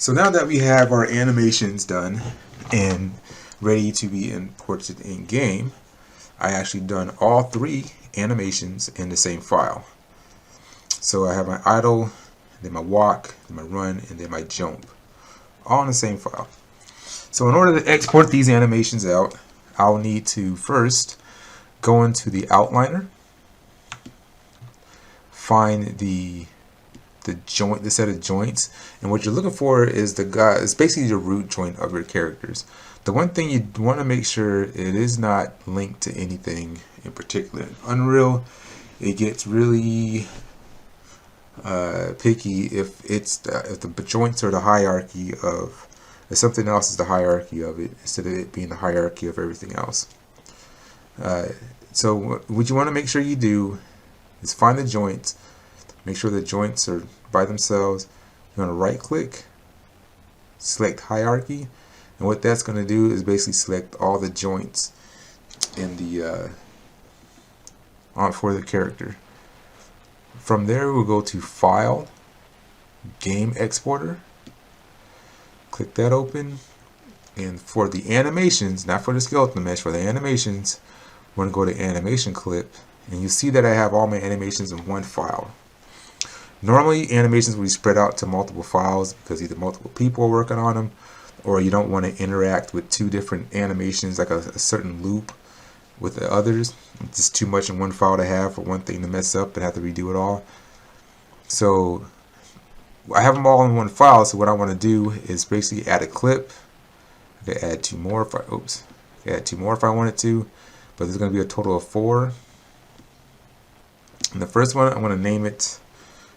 So now that we have our animations done and ready to be imported in game, I actually done all three animations in the same file. So I have my idle, then my walk, then my run, and then my jump, all in the same file. So in order to export these animations out, I'll need to first go into the outliner, find the set of joints, and what you're looking for is it's basically the root joint of your characters. The one thing you want to make sure it is not linked to anything in particular. In Unreal, it gets really picky if the joints are the hierarchy of, if something else is the hierarchy of it instead of it being the hierarchy of everything else. So what you want to make sure you do is find the joints. Make sure the joints are by themselves. You want to right click, select hierarchy, and what that's going to do is basically select all the joints in the for the character. From there we'll go to File, Game Exporter, click that open, and for the animations, not for the skeleton mesh, for the animations, we're going to go to Animation Clip, and you see that I have all my animations in one file. Normally animations will be spread out to multiple files because either multiple people are working on them, or you don't want to interact with two different animations like a certain loop with the others. It's just too much in one file to have for one thing to mess up and have to redo it all. So I have them all in one file, so what I want to do is basically add a clip. I could add two more if I wanted to, but there's going to be a total of 4. And the first one, I'm going to name it,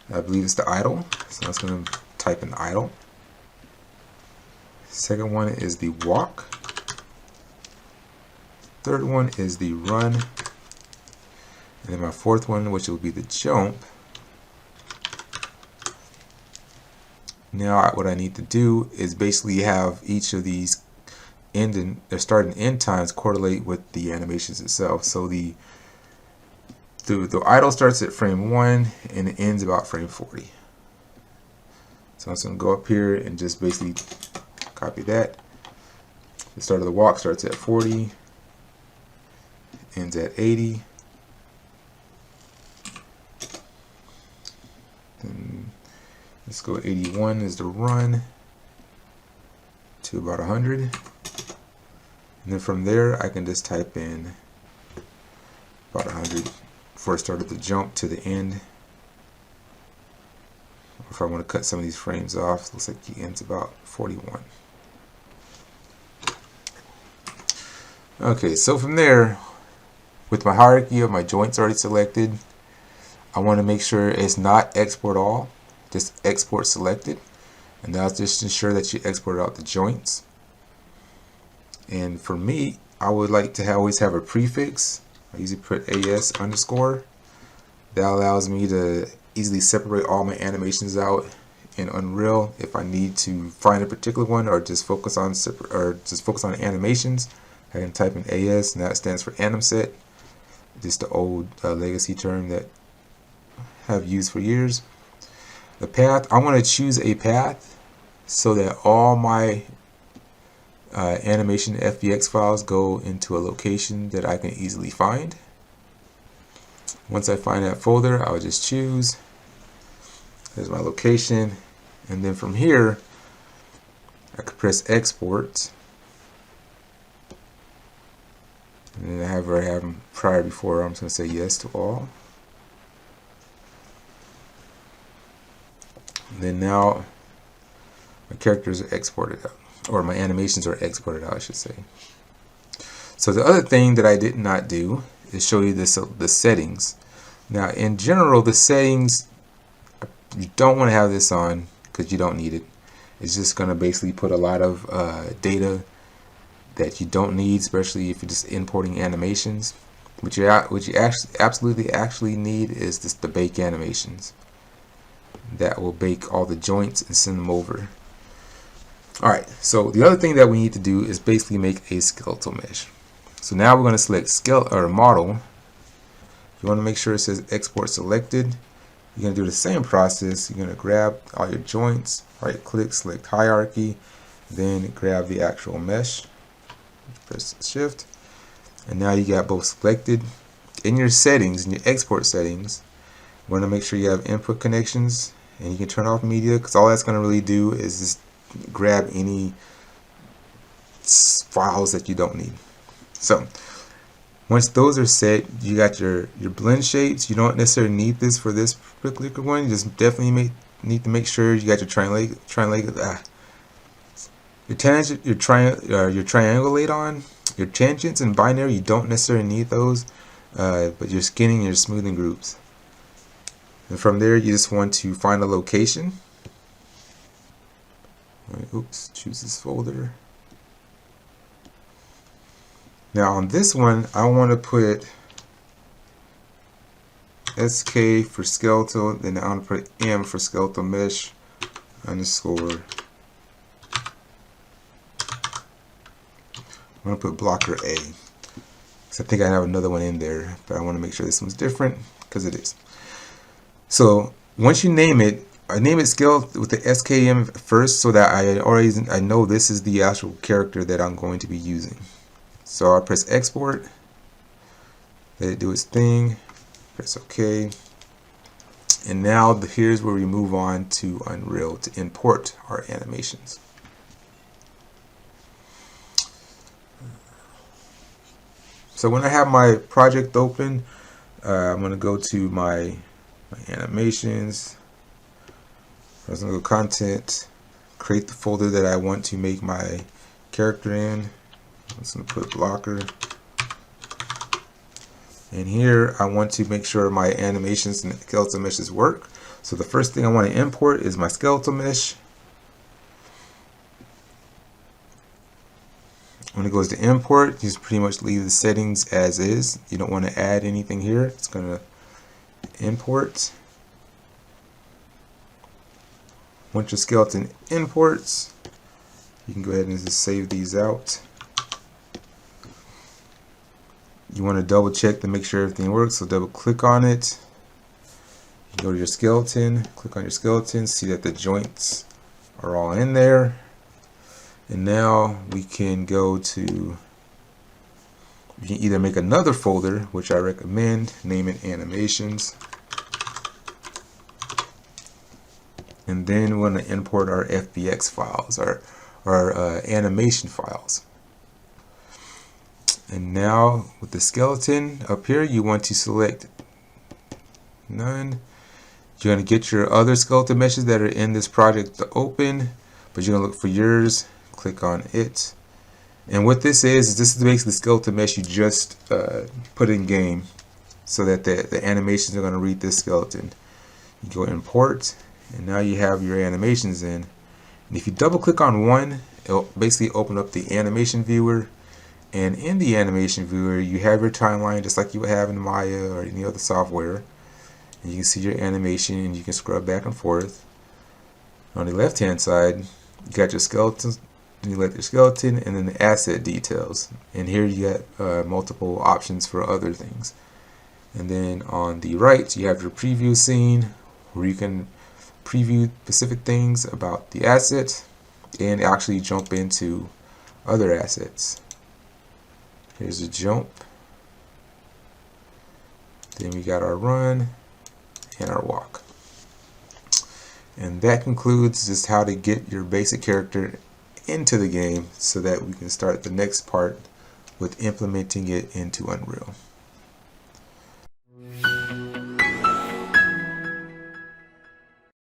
I believe it's the idle, so I'm just going to type in idle. Second one is the walk. Third one is the run. And then my fourth one, which will be the jump. Now what I need to do is basically have each of these their start and end times correlate with the animations itself. So the idle starts at frame 1 and it ends about frame 40. So I'm just going to go up here and just basically copy that. The start of the walk starts at 40, ends at 80. And let's go 81 is the run to about 100. And then from there I can just type in about 100 before I started the jump to the end. Or if I want to cut some of these frames off, looks like the end's about 41. Okay, so from there, with my hierarchy of my joints already selected, I want to make sure it's not export all, just export selected, and that's just ensure that you export out the joints. And for me, I would like to always have a prefix. I usually put AS underscore. That allows me to easily separate all my animations out in Unreal if I need to find a particular one or just focus on animations. I can type in AS, and that stands for anim set, just the old legacy term that I have used for years. The path, I want to choose a path so that all my animation FBX files go into a location that I can easily find. Once I find that folder, I'll just choose. There's my location, and then from here I could press export. And then I have them prior before. I'm just going to say yes to all. And then now my characters are exported out, or my animations are exported out, I should say. So the other thing that I did not do is show you the settings. Now in general, the settings, you don't want to have this on because you don't need it. It's just going to basically put a lot of data that you don't need, especially if you're just importing animations. What you absolutely need is just the bake animations. That will bake all the joints and send them over. Alright, so the other thing that we need to do is basically make a skeletal mesh. So now we're going to select model. You want to make sure it says export selected, you're going to do the same process. You're going to grab all your joints, right click, select hierarchy, then grab the actual mesh, press shift, and now you got both selected. In your settings, in your export settings, you want to make sure you have input connections, and you can turn off media, because all that's going to really do is just grab any files that you don't need. So once those are set, you got your blend shapes. You don't necessarily need this for this particular one. You just definitely need to make sure you got your your tangent, your triangulate on. Your tangents and binary, you don't necessarily need those, but your skinning and your smoothing groups. And from there, you just want to find a location. Oops, choose this folder. Now on this one, I want to put SK for skeletal, then I want to put M for skeletal mesh underscore. I'm going to put blocker A, because I think I have another one in there, but I want to make sure this one's different, because it is. So once you name it, I name it skeletal with the SKM first, so that I know this is the actual character that I'm going to be using. So I'll press export, let it do its thing, press OK, and now here's where we move on to Unreal to import our animations. So when I have my project open, I'm going to go to my animations. I'm going to go content, create the folder that I want to make my character in. I'm just going to put blocker. And here I want to make sure my animations and skeletal meshes work. So the first thing I want to import is my skeletal mesh. When it goes to import, you just pretty much leave the settings as is. You don't want to add anything here. It's going to import. Once your skeleton imports, you can go ahead and just save these out. You want to double check to make sure everything works, so double click on it. You go to your skeleton, click on your skeleton, see that the joints are all in there. And now we can go to, you can either make another folder, which I recommend, name it animations. And then we're going to import our FBX files, our animation files. And now with the skeleton up here, you want to select none. You're going to get your other skeleton meshes that are in this project to open, but you're going to look for yours, click on it. And what this is this is basically the skeleton mesh you just put in game, so that the animations are going to read this skeleton. You go import, and now you have your animations in. And if you double click on one, it'll basically open up the animation viewer. And in the animation viewer, you have your timeline just like you would have in Maya or any other software. And you can see your animation, and you can scrub back and forth. On the left hand side, you got your skeletons, and you let your skeleton, and then the asset details. And here you got multiple options for other things. And then on the right, you have your preview scene, where you can preview specific things about the asset and actually jump into other assets. Here's a jump. Then we got our run and our walk. And that concludes just how to get your basic character into the game, so that we can start the next part with implementing it into Unreal.